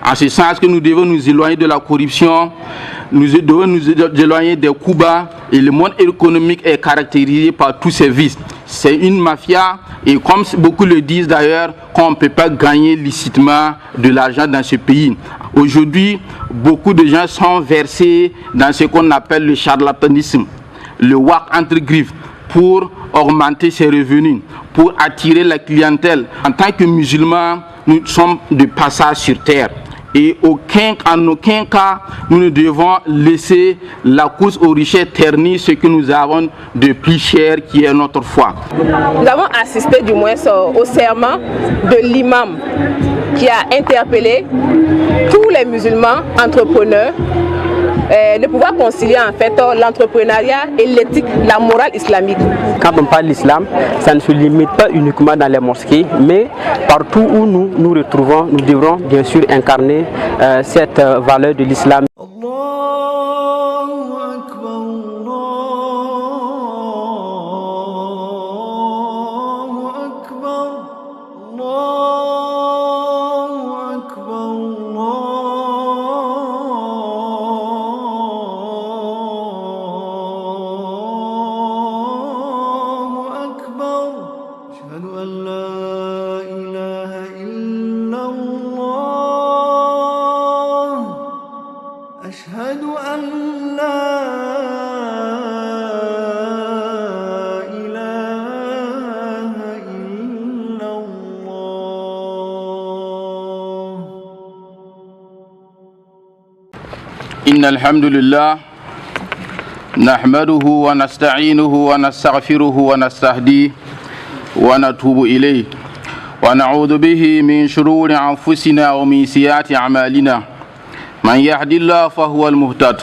En ce sens que nous devons nous éloigner de la corruption, nous devons nous éloigner des coups bas, et le monde économique est caractérisé par tous ces vices. C'est une mafia, et comme beaucoup le disent d'ailleurs, qu'on ne peut pas gagner licitement de l'argent dans ce pays. Aujourd'hui, beaucoup de gens sont versés dans ce qu'on appelle le charlatanisme, le wak entre griffes, pour augmenter ses revenus, pour attirer la clientèle. En tant que musulmans, nous sommes de passage sur terre. Et en aucun cas, nous ne devons laisser la course aux richesses ternir ce que nous avons de plus cher, qui est notre foi. Nous avons assisté du moins au serment de l'imam qui a interpellé tous les musulmans entrepreneurs de pouvoir concilier en fait l'entrepreneuriat et l'éthique, la morale islamique. Quand on parle d'islam, ça ne se limite pas uniquement dans les mosquées, mais partout où nous nous retrouvons, nous devrons bien sûr incarner cette valeur de l'islam. إن الحمد لله نحمده ونستعينه ونستغفره ونستهديه ونتوب إليه ونعوذ به من شرور أنفسنا ومن سيئات أعمالنا من يهد الله فهو المهتد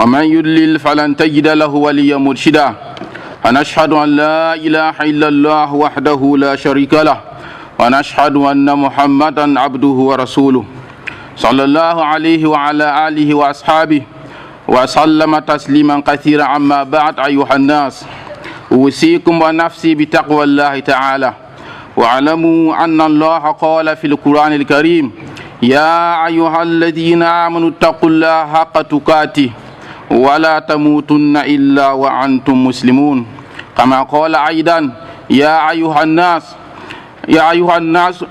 ومن يضلل فلن تجد له وليا مرشدا ونشهد أن لا إله إلا الله وحده لا شريك له ونشهد أن محمدا عبده ورسوله صلى الله عليه وعلى آله وأصحابه وسلم تسليما كثيرا. أما بعد أيها الناس، أوصيكم ونفسي بتقوى الله تعالى، واعلموا أن الله قال في القرآن الكريم: يا أيها الذين آمنوا اتقوا الله حق تقاته ولا تموتن إلا وأنتم مسلمون. كما قال أيضا: يا أيها الناس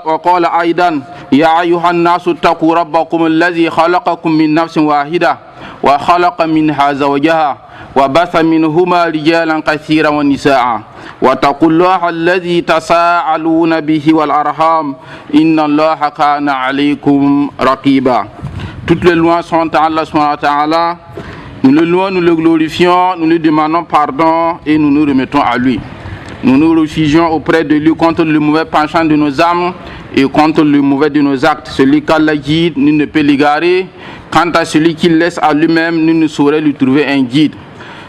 وقال أيضا: يا أيها الناس اتقوا ربكم الذي خلقكم من نفس واحدة وخلق منها زوجها وبث منهما رجالا كثيرا ونساء واتقوا الله الذي تساءلون به والأرحام إن الله كان عليكم رقيبا. Toutes les louanges sont à Allah subhanahu wa ta'ala. Nous le louons, nous le glorifions, nous lui demandons pardon et nous nous remettons à lui. Nous nous réfugions auprès de lui contre le mauvais penchant de nos âmes et contre le mauvais de nos actes. Celui qu'Allah guide, nul ne peut l'égarer. Quant à celui qui laisse à lui-même, nul ne saurait lui trouver un guide.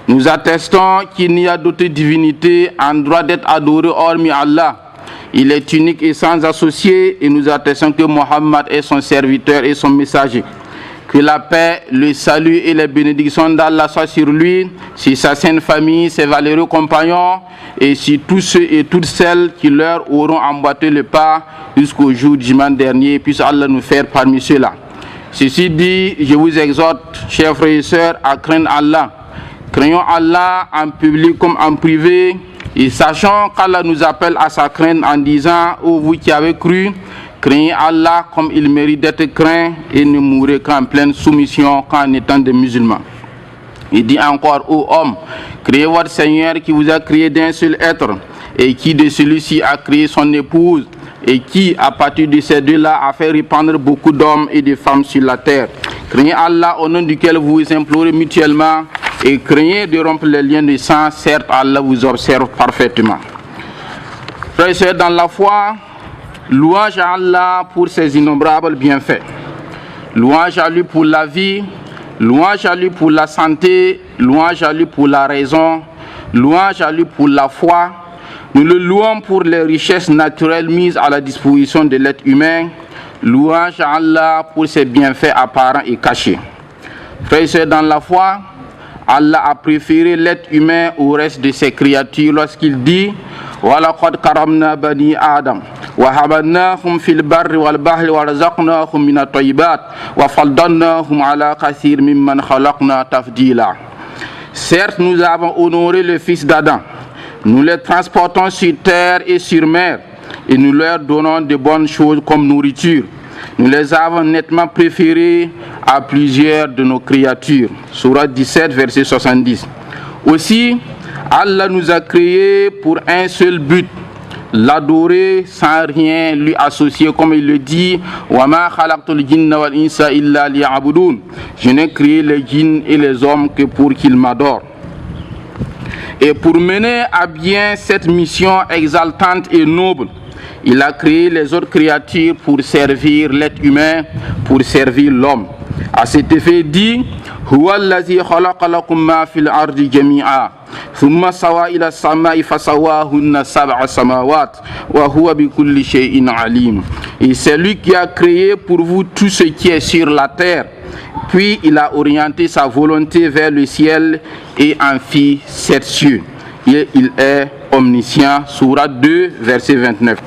Nous attestons qu'il n'y a d'autre divinité en droit d'être adoré hormis Allah. Il est unique et sans associé, et nous attestons que Mohammed est son serviteur et son messager. Que la paix, le salut et les bénédictions d'Allah soient sur lui, sur sa sainte famille, ses valeureux compagnons et sur tous ceux et toutes celles qui leur auront emboîté le pas jusqu'au jour du dimanche dernier. Puisse Allah nous faire parmi ceux-là. Ceci dit, je vous exhorte, chers frères et sœurs, à craindre Allah. Craignons Allah en public comme en privé et sachons qu'Allah nous appelle à sa crainte en disant: ô vous qui avez cru, craignez Allah comme il mérite d'être craint et ne mourrez qu'en pleine soumission qu'en étant des musulmans. Il dit encore: ô homme, craignez votre Seigneur qui vous a créé d'un seul être et qui de celui-ci a créé son épouse et qui à partir de ces deux-là a fait répandre beaucoup d'hommes et de femmes sur la terre. Craignez Allah au nom duquel vous vous implorez mutuellement et craignez de rompre les liens de sang. Certes, Allah vous observe parfaitement. Frères et sœurs dans la foi, louange à Allah pour ses innombrables bienfaits. Louange à lui pour la vie, louange à lui pour la santé, louange à lui pour la raison, louange à lui pour la foi. Nous le louons pour les richesses naturelles mises à la disposition de l'être humain. Louange à Allah pour ses bienfaits apparents et cachés. Frères et sœurs dans la foi, Allah a préféré l'être humain au reste de ses créatures lorsqu'il dit: Walaqad karamna bani Adam. وحملناهم في البر والبحر ورزقناهم من الطيبات وفضلناهم على كثير ممن خلقنا تفضيلا. Certes, nous avons honoré le fils d'Adam. Nous les transportons sur terre et sur mer et nous leur donnons de bonnes choses comme nourriture. Nous les avons nettement préférés à plusieurs de nos créatures. Sourate 17, verset 70. Aussi, Allah nous a créés pour un seul but, l'adorer sans rien lui associer, comme il le dit, وَمَا خَلَقْتُ الْجِنَّ وَالْإِنسَ إِلَّا لِيَعْبُدُونَ. Je n'ai créé les djinns et les hommes que pour qu'ils m'adorent. Et pour mener à bien cette mission exaltante et noble, il a créé les autres créatures pour servir l'être humain, pour servir l'homme. À cet effet dit, هو الذي خلق لكم ما في الأرض جميعا ثم استوى إلى السماء فسواهن سبع سماوات وهو بكل شيء عليم. Et c'est lui qui a créé pour vous tout ce qui est sur la terre. Puis il a orienté sa volonté vers le ciel et en fit 7 cieux. Et il est omniscient. Sourate 2, verset 29.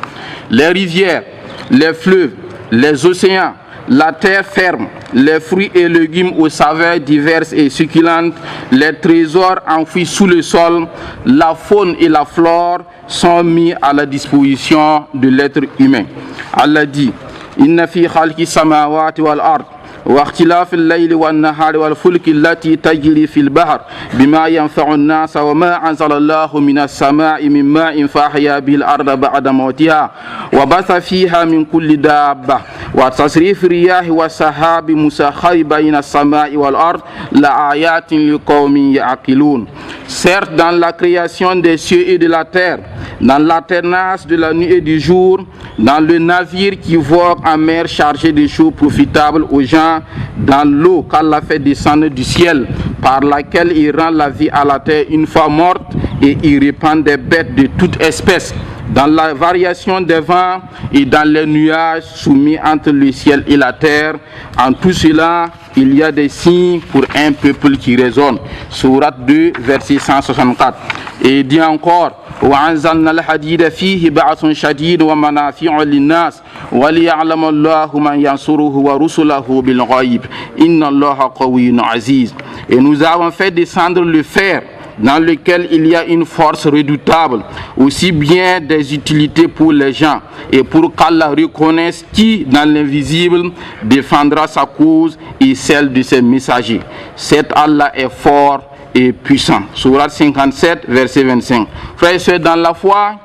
Les rivières, les fleuves, les océans, la terre ferme, les fruits et légumes aux saveurs diverses et succulentes, les trésors enfouis sous le sol, la faune et la flore sont mis à la disposition de l'être humain. Allah dit, Inna fi khalqi samawati wal ard واختلاف الليل والنهار والفلك التي تجري في البحر بما ينفع الناس وما أنزل الله من السماء من ماء فأحيا به الأرض بعد موتها وبث فيها من كل دابة وتصريف الرياح والسحاب مسخر بين السماء والأرض لآيات لقوم يعقلون. Certes, dans la création des cieux et de la terre, dans l'alternance de la nuit et du jour, dans le navire qui vogue en mer chargé de choses profitables aux gens, dans l'eau qu'Allah fait descendre du ciel, par laquelle il rend la vie à la terre une fois morte et il répand des bêtes de toute espèce, dans la variation des vents et dans les nuages soumis entre le ciel et la terre. En tout cela, il y a des signes pour un peuple qui raisonne. Sourate 2, verset 164. Et dit encore, وَأَنزَلْنَا الْحَدِيدَ فِيهِ بَعْثٌ شَدِيدٌ وَمَنَافِعُ لِلنَّاسِ وَلِيَعْلَمَ اللَّهُ مَنْ يَنْصُرُهُ وَرُسُلَهُ بِالْغَيْبِ إِنَّ اللَّهَ قَوِيٌّ عَزِيزٌ. Et nous avons fait descendre le fer, dans lequel il y a une force redoutable, aussi bien des utilités pour les gens, et pour qu'Allah reconnaisse qui, dans l'invisible, défendra sa cause et celle de ses messagers. Cet Allah est fort et puissant. Sourate 57, verset 25. Frères et sœurs, dans la foi,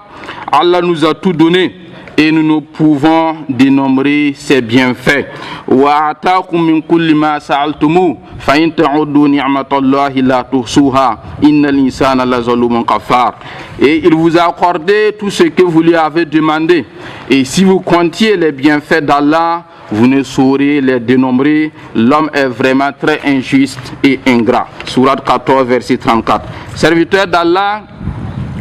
Allah nous a tout donné et nous ne pouvons dénombrer ses bienfaits. وَآتَاكُم مِّن كُلِّ مَا سَأَلْتُمُوهُ فَإِن تَعُدُّوا نِعْمَةَ اللَّهِ لَا تُحْصُوهَا إِنَّ الْإِنسَانَ لَظَلُومٌ كَفَّارٌ. Et il vous a accordé tout ce que vous lui avez demandé. Et si vous comptiez les bienfaits d'Allah, vous ne saurez les dénombrer. L'homme est vraiment très injuste et ingrat. Sourate 14, verset 34. Serviteur d'Allah,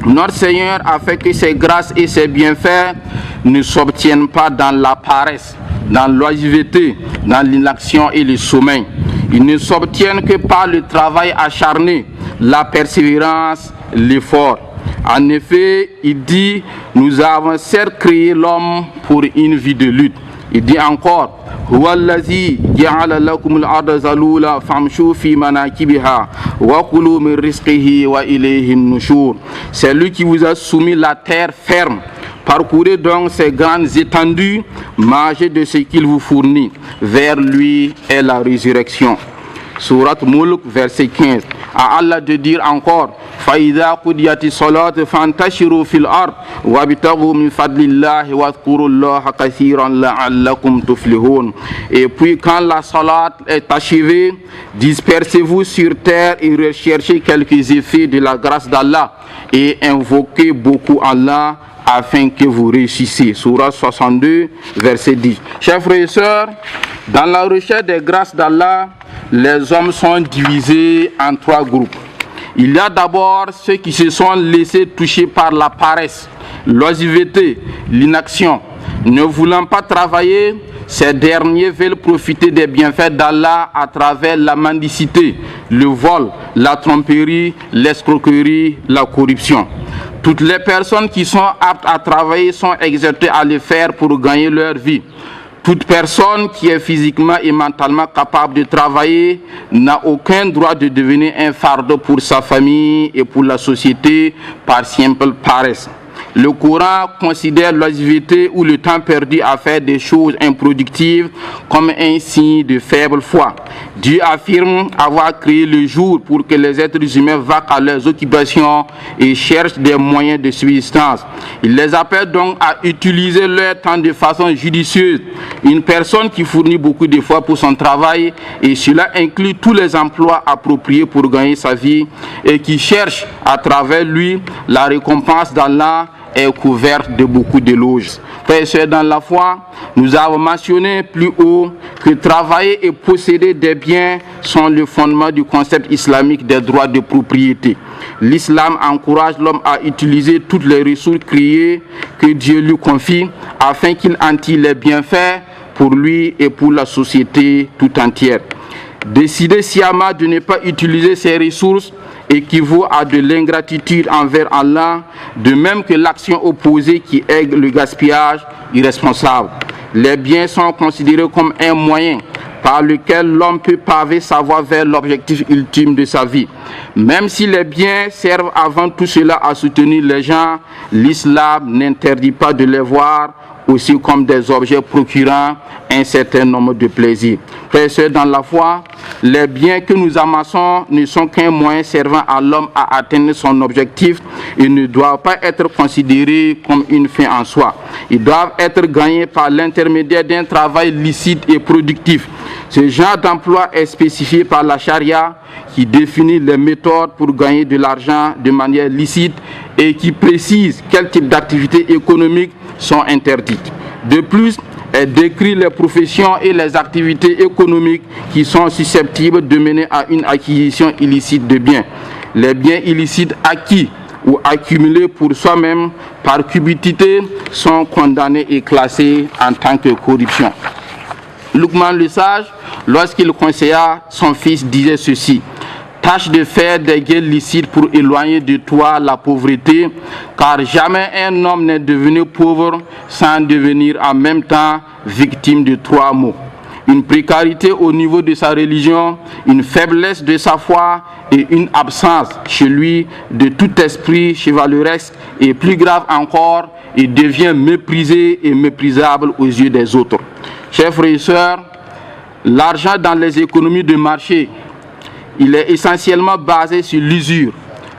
notre Seigneur a fait que ses grâces et ses bienfaits ne s'obtiennent pas dans la paresse, dans l'oisiveté, dans l'inaction et le sommeil. Ils ne s'obtiennent que par le travail acharné, la persévérance, l'effort. En effet, il dit, nous avons certes créé l'homme pour une vie de lutte. Il dit encore, هو الذي جعل لكم الأرض ذلولا فامشوا في مناكبها وكلوا من رزقه وإليه النشور. C'est lui qui vous a soumis la terre ferme. Parcourez donc ces grandes étendues, mangez de ce qu'il vous fournit. Vers lui est la résurrection. Sourate Mulk, verset 15. À Allah de dire encore, فَإِذَا قُضِيَتِ الصَّلَاةُ فَانْتَشِرُوا فِي الْأَرْضِ وَابْتَغُوا مِنْ فَضْلِ اللَّهِ وَاذْكُرُوا اللَّهَ كَثِيرًا لَعَلَّكُمْ تُفْلِحُونَ. Et puis quand la salat est achevée, dispersez-vous sur terre et recherchez quelques effets de la grâce d'Allah et invoquez beaucoup Allah afin que vous réussissiez. Sourate 62, verset 10. Chers frères et sœurs, dans la recherche des grâces d'Allah, les hommes sont divisés en 3 groupes. Il y a d'abord ceux qui se sont laissés toucher par la paresse, l'oisiveté, l'inaction. Ne voulant pas travailler, ces derniers veulent profiter des bienfaits d'Allah à travers la mendicité, le vol, la tromperie, l'escroquerie, la corruption. Toutes les personnes qui sont aptes à travailler sont exhortées à le faire pour gagner leur vie. Toute personne qui est physiquement et mentalement capable de travailler n'a aucun droit de devenir un fardeau pour sa famille et pour la société par simple paresse. Le Coran considère l'oisiveté ou le temps perdu à faire des choses improductives comme un signe de faible foi. Dieu affirme avoir créé le jour pour que les êtres humains vaquent à leurs occupations et cherchent des moyens de subsistance. Il les appelle donc à utiliser leur temps de façon judicieuse. Une personne qui fournit beaucoup d'efforts pour son travail, et cela inclut tous les emplois appropriés pour gagner sa vie, et qui cherche à travers lui la récompense d'Allah, est couverte de beaucoup d'éloges. Frères et sœurs dans la foi, nous avons mentionné plus haut que travailler et posséder des biens sont le fondement du concept islamique des droits de propriété. L'islam encourage l'homme à utiliser toutes les ressources créées que Dieu lui confie afin qu'il en tire les bienfaits pour lui et pour la société tout entière. Décider sciemment de ne pas utiliser ces ressources équivaut à de l'ingratitude envers Allah, de même que l'action opposée qui est le gaspillage irresponsable. Les biens sont considérés comme un moyen par lequel l'homme peut paver sa voie vers l'objectif ultime de sa vie. Même si les biens servent avant tout cela à soutenir les gens, l'islam n'interdit pas de les voir aussi comme des objets procurant un certain nombre de plaisirs. Frères et sœurs dans la foi, les biens que nous amassons ne sont qu'un moyen servant à l'homme à atteindre son objectif et ne doivent pas être considérés comme une fin en soi. Ils doivent être gagnés par l'intermédiaire d'un travail licite et productif. Ce genre d'emploi est spécifié par la charia qui définit les méthodes pour gagner de l'argent de manière licite et qui précise quel type d'activités économiques sont interdites. De plus, elle décrit les professions et les activités économiques qui sont susceptibles de mener à une acquisition illicite de biens. Les biens illicites acquis ou accumulés pour soi-même par cupidité sont condamnés et classés en tant que corruption. Luqman le sage, lorsqu'il conseilla son fils, disait ceci: tâche de faire des gains licites pour éloigner de toi la pauvreté, car jamais un homme n'est devenu pauvre sans devenir en même temps victime de 3 maux. Une précarité au niveau de sa religion, une faiblesse de sa foi et une absence chez lui de tout esprit chevaleresque, et plus grave encore, il devient méprisé et méprisable aux yeux des autres. Chers frères et sœurs, l'argent dans les économies de marché, il est essentiellement basé sur l'usure,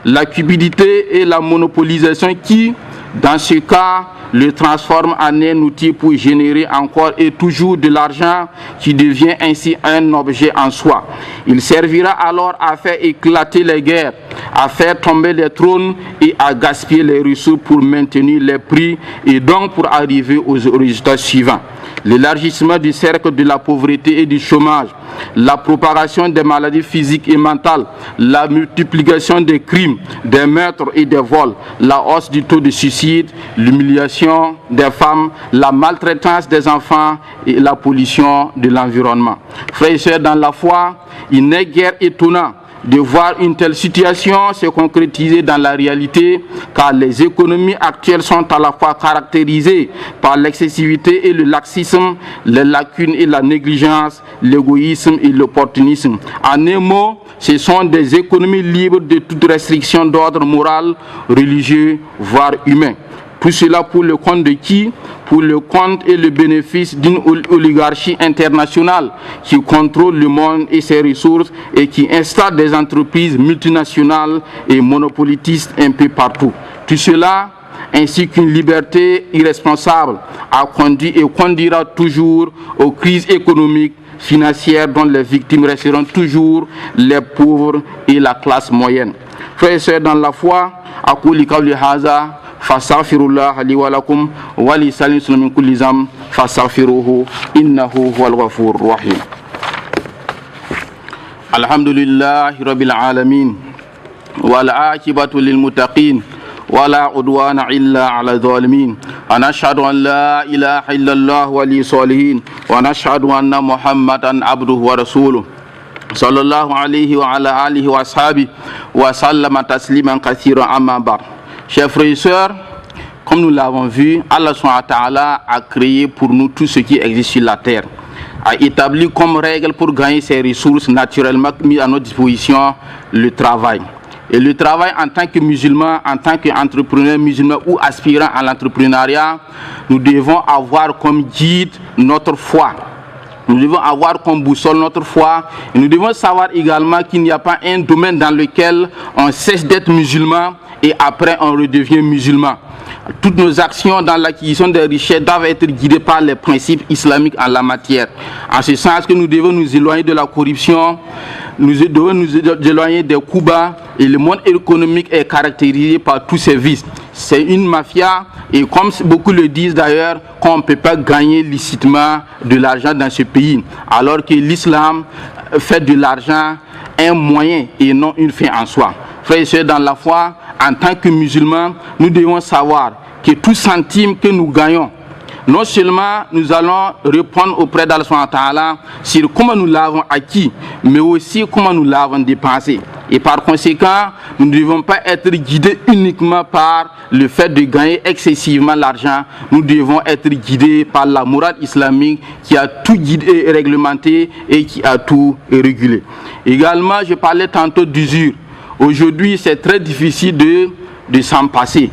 la cupidité et la monopolisation qui, dans ce cas, le transforme en un outil pour générer encore et toujours de l'argent qui devient ainsi un objet en soi. Il servira alors à faire éclater les guerres, à faire tomber les trônes et à gaspiller les ressources pour maintenir les prix et donc pour arriver aux résultats suivants: l'élargissement du cercle de la pauvreté et du chômage, la propagation des maladies physiques et mentales, la multiplication des crimes, des meurtres et des vols, la hausse du taux de suicide, l'humiliation des femmes, la maltraitance des enfants et la pollution de l'environnement. Frères et sœurs dans la foi, il n'est guère étonnant de voir une telle situation se concrétiser dans la réalité, car les économies actuelles sont à la fois caractérisées par l'excessivité et le laxisme, les lacunes et la négligence, l'égoïsme et l'opportunisme. En un mot, ce sont des économies libres de toute restriction d'ordre moral, religieux, voire humain. Tout cela pour le compte de qui? Pour le compte et le bénéfice d'une oligarchie internationale qui contrôle le monde et ses ressources et qui installe des entreprises multinationales et monopolistes un peu partout. Tout cela, ainsi qu'une liberté irresponsable, a conduit et conduira toujours aux crises économiques, financières dont les victimes resteront toujours les pauvres et la classe moyenne. Frères et sœurs dans la foi, aquli qawli hadha fastaghfirullah li wa lakum wa li salimin min kulli dhanb fastaghfiruhu innahu huwal ghafurur rahim. Alhamdulillahi rabbil alamin wal aqibatu lil muttaqin wala udwana illa ala zalimin. Nashhadu an la ilaha illallah wali salihin wa nashhadu anna Muhammadan abduhu wa rasuluh sallallahu alayhi wa ala alihi wa ashabihi wa sallama tasliman kathiran amma ba'd. Chers frères et sœurs, comme nous l'avons vu, Allah subhanahu wa ta'ala a créé pour nous tout ce qui existe sur la terre, a établi comme règle pour gagner ces ressources naturellement mises à notre disposition le travail. Et le travail en tant que musulman, en tant qu'entrepreneur musulman ou aspirant à l'entrepreneuriat, nous devons avoir comme guide notre foi. Nous devons avoir comme boussole notre foi. Et nous devons savoir également qu'il n'y a pas un domaine dans lequel on cesse d'être musulman et après on redevient musulman. Toutes nos actions dans l'acquisition des richesses doivent être guidées par les principes islamiques en la matière. En ce sens que nous devons nous éloigner de la corruption, nous devons nous éloigner des coups bas, et le monde économique est caractérisé par tous ces vices. C'est une mafia et comme beaucoup le disent d'ailleurs, qu'on ne peut pas gagner licitement de l'argent dans ce pays, alors que l'islam fait de l'argent un moyen et non une fin en soi. Frères et sœurs dans la foi, en tant que musulmans, nous devons savoir que tout centime que nous gagnons, non seulement nous allons répondre auprès d'Allah subhanahu wa ta'ala sur comment nous l'avons acquis, mais aussi comment nous l'avons dépensé. Et par conséquent, nous ne devons pas être guidés uniquement par le fait de gagner excessivement l'argent. Nous devons être guidés par la morale islamique qui a tout guidé et réglementé et qui a tout régulé. Également, je parlais tantôt d'usure. Aujourd'hui, c'est très difficile de s'en passer.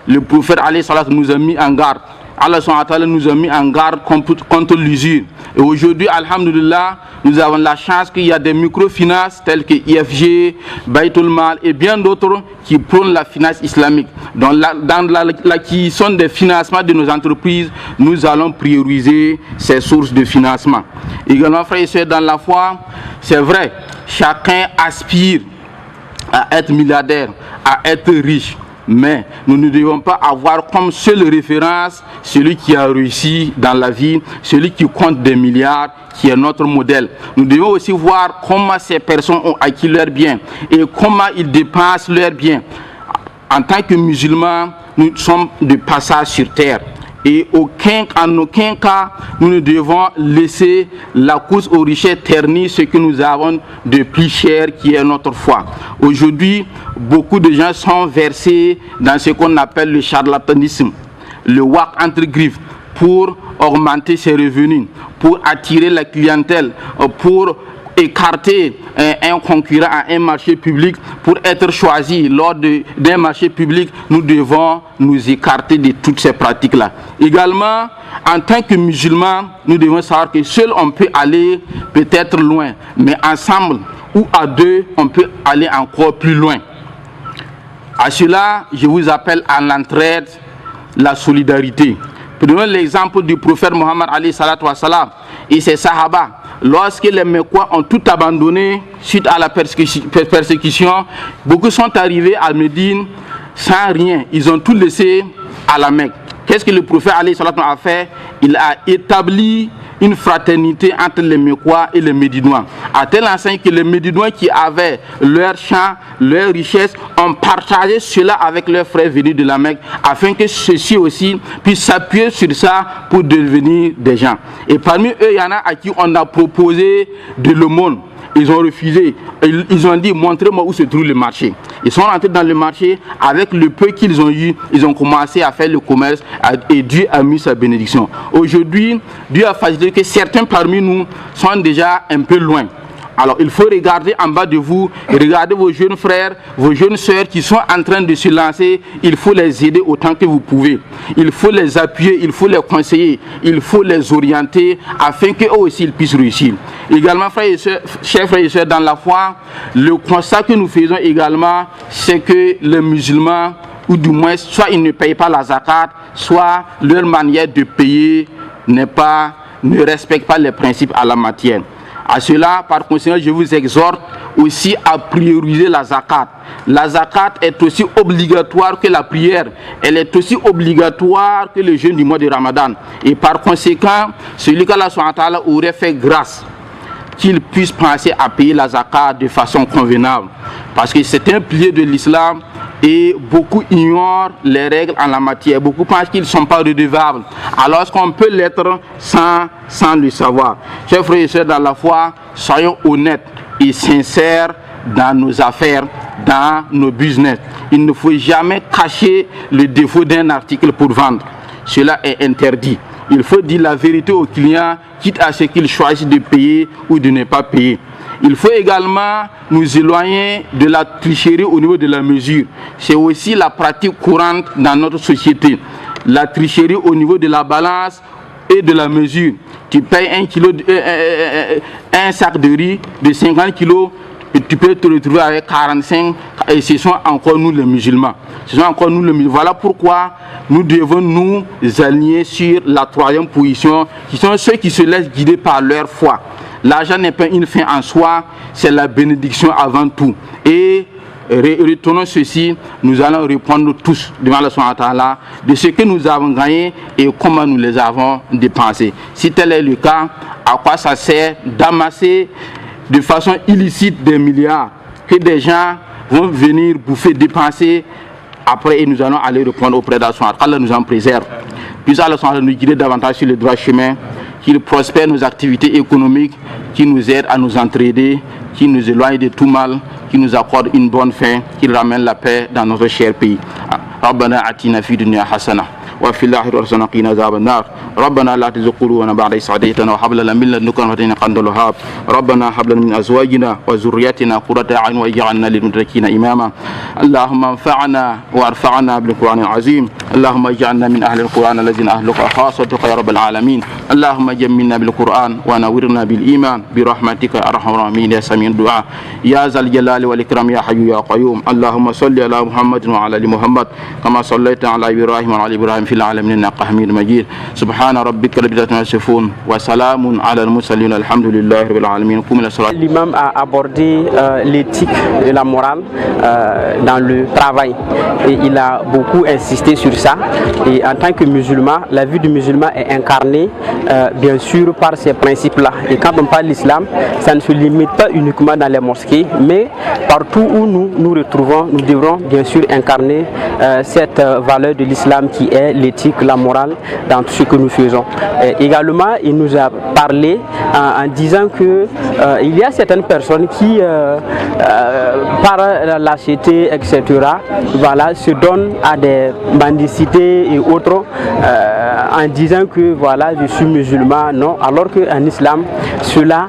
Le prophète alayhi salat nous a mis en garde. Allah subhanahu wa ta'ala nous a mis en garde contre l'usure. Et aujourd'hui, alhamdulillah, nous avons la chance qu'il y a des microfinances telles que IFG, Baytul Mal et bien d'autres qui prônent la finance islamique. Dans l'acquisition des financements de nos entreprises, nous allons prioriser ces sources de financement. Également, frères et sœurs, dans la foi, c'est vrai, chacun aspire à être milliardaire, à être riche. Mais nous ne devons pas avoir comme seule référence celui qui a réussi dans la vie, celui qui compte des milliards, qui est notre modèle. Nous devons aussi voir comment ces personnes ont acquis leurs biens et comment ils dépensent leurs biens. En tant que musulmans, nous sommes de passage sur terre. Et en aucun cas, nous ne devons laisser la course aux richesses ternir ce que nous avons de plus cher, qui est notre foi. Aujourd'hui, beaucoup de gens sont versés dans ce qu'on appelle le charlatanisme, le wak entre griffes, pour augmenter ses revenus, pour attirer la clientèle, pour écarter un concurrent à un marché public. Pour être choisi lors d'un marché public, nous devons nous écarter de toutes ces pratiques-là. Également, en tant que musulmans, nous devons savoir que seul on peut aller peut-être loin, mais ensemble ou à deux, on peut aller encore plus loin. À cela, je vous appelle à l'entraide, la solidarité. Prenons l'exemple du prophète Mohammed alayhi salatu wa salam et ses sahaba. Lorsque les Mecquois ont tout abandonné suite à la persécution, beaucoup sont arrivés à Médine sans rien. Ils ont tout laissé à la Mecque. Qu'est-ce que le prophète alayhi salatu a fait? Il a établi une fraternité entre les Mecquois et les Médinois. À tel enseigne que les Médinois qui avaient leurs champs, leurs richesses, ont partagé cela avec leurs frères venus de la Mecque, afin que ceux-ci aussi puissent s'appuyer sur ça pour devenir des gens. Et parmi eux, il y en a à qui on a proposé de l'aumône. Ils ont refusé. Ils ont dit, montrez-moi où se trouve le marché. Ils sont rentrés dans le marché. Avec le peu qu'ils ont eu, ils ont commencé à faire le commerce et Dieu a mis sa bénédiction. Aujourd'hui, Dieu a facilité que certains parmi nous sont déjà un peu loin. Alors il faut regarder en bas de vous, regarder vos jeunes frères, vos jeunes sœurs qui sont en train de se lancer. Il faut les aider autant que vous pouvez. Il faut les appuyer, il faut les conseiller, il faut les orienter afin qu'eux aussi ils puissent réussir. Également, frères et sœurs, chers frères et sœurs dans la foi, le constat que nous faisons également, c'est que les musulmans, ou du moins, soit ils ne payent pas la zakat, soit leur manière de payer ne respecte pas les principes à la matière. À cela, par conséquent, je vous exhorte aussi à prioriser la zakat. La zakat est aussi obligatoire que la prière. Elle est aussi obligatoire que le jeûne du mois de Ramadan. Et par conséquent, celui qu'Allah aurait fait grâce, qu'il puisse penser à payer la zakat de façon convenable. Parce que c'est un pilier de l'islam et beaucoup ignorent les règles en la matière. Beaucoup pensent qu'ils ne sont pas redevables, alors qu'on peut l'être sans le savoir. Chers frères et sœurs dans la foi, soyons honnêtes et sincères dans nos affaires, dans nos business. Il ne faut jamais cacher le défaut d'un article pour vendre. Cela est interdit. Il faut dire la vérité au client, quitte à ce qu'il choisisse de payer ou de ne pas payer. Il faut également nous éloigner de la tricherie au niveau de la mesure. C'est aussi la pratique courante dans notre société. La tricherie au niveau de la balance et de la mesure. Tu payes un sac de riz de 50 kilos et tu peux te retrouver avec 45, et ce sont encore nous les musulmans. Ce sont encore nous les musulmans. Voilà pourquoi nous devons nous aligner sur la troisième position, qui sont ceux qui se laissent guider par leur foi. L'argent n'est pas une fin en soi, c'est la bénédiction avant tout. Et retournons ceci, nous allons répondre tous devant Allah subhanahu wa ta'ala de ce que nous avons gagné et comment nous les avons dépensés. Si tel est le cas, à quoi ça sert d'amasser de façon illicite des milliards que des gens vont venir bouffer, dépenser après, et nous allons aller répondre auprès d'Allah. Allah nous en préserve. Puis Allah nous guide davantage sur le droit chemin, qu'il prospère nos activités économiques, qu'il nous aide à nous entraider, qu'il nous éloigne de tout mal, qu'il nous accorde une bonne fin, qu'il ramène la paix dans notre cher pays. ربنا آتنا في الدنيا حسنة وفي الآخرة حسنة وقنا عذاب النار ربنا لا تزغ قلوبنا بعد إذ هديتنا وهب لنا من لدنك رحمة إنك أنت الوهاب ربنا هب لنا من أزواجنا وذرياتنا قرة أعين واجعلنا للمتقين إماما اللهم انفعنا وارفعنا بالقرآن العظيم اللهم اجعلنا من أهل القرآن الذين أهلك خاصتك يا رب العالمين اللهم جملنا بالقرآن ونورنا بالإيمان برحمتك يا أرحم الراحمين يا سميع الدعاء يا ذا الجلال والإكرام يا حي يا قيوم اللهم صل على محمد وعلى آل محمد كما صليت على إبراهيم وعلى إبراهيم في العالمين إنك حميد مجيد سبحان ربك رب العزة عما يصفون وسلام على المرسلين الحمد لله رب العالمين قوموا إلى الصلاة. L'imam a abordé l'éthique et la morale dans le travail et il a beaucoup insisté sur ça. Et en tant que musulman, la vie du musulman est incarnée bien sûr par ces principes-là. Et quand on parle d'islam, ça ne se limite pas uniquement dans les mosquées, mais partout où nous nous retrouvons, nous devrons bien sûr incarner cette valeur de l'islam qui est l'éthique, la morale dans tout ce que nous faisons. Également, il nous a parlé en disant que il y a certaines personnes qui, par la lâcheté, etc., voilà, se donnent à des mendicités et autres en disant que voilà, je suis musulman, non, alors qu'en islam, cela,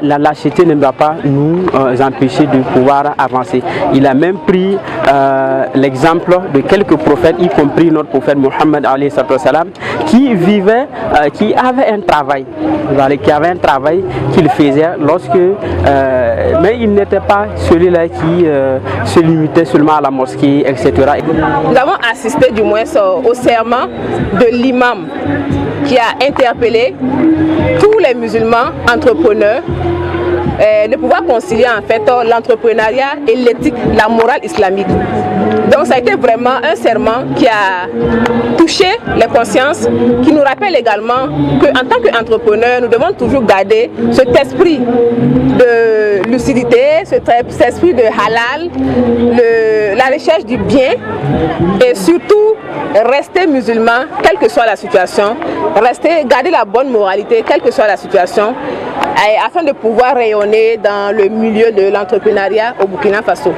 la lâcheté ne doit pas nous empêcher de pouvoir avancer. Il a même pris l'exemple de quelques prophètes, y compris notre prophète Mohammed qui vivait, qui avait un travail, voilà, qui avait un travail qu'il faisait lorsque, mais il n'était pas celui-là qui se limitait seulement à la mosquée, etc. Nous avons assisté du moins au serment de l'imam qui a interpellé tous les musulmans entrepreneurs de pouvoir concilier en fait l'entrepreneuriat et l'éthique, la morale islamique. Donc ça a été vraiment un serment qui a touché les consciences, qui nous rappelle également qu'en tant qu'entrepreneur, nous devons toujours garder cet esprit de lucidité, cet esprit de halal, la recherche du bien et surtout rester musulman, quelle que soit la situation, garder la bonne moralité, quelle que soit la situation, afin de pouvoir rayonner dans le milieu de l'entrepreneuriat au Burkina Faso.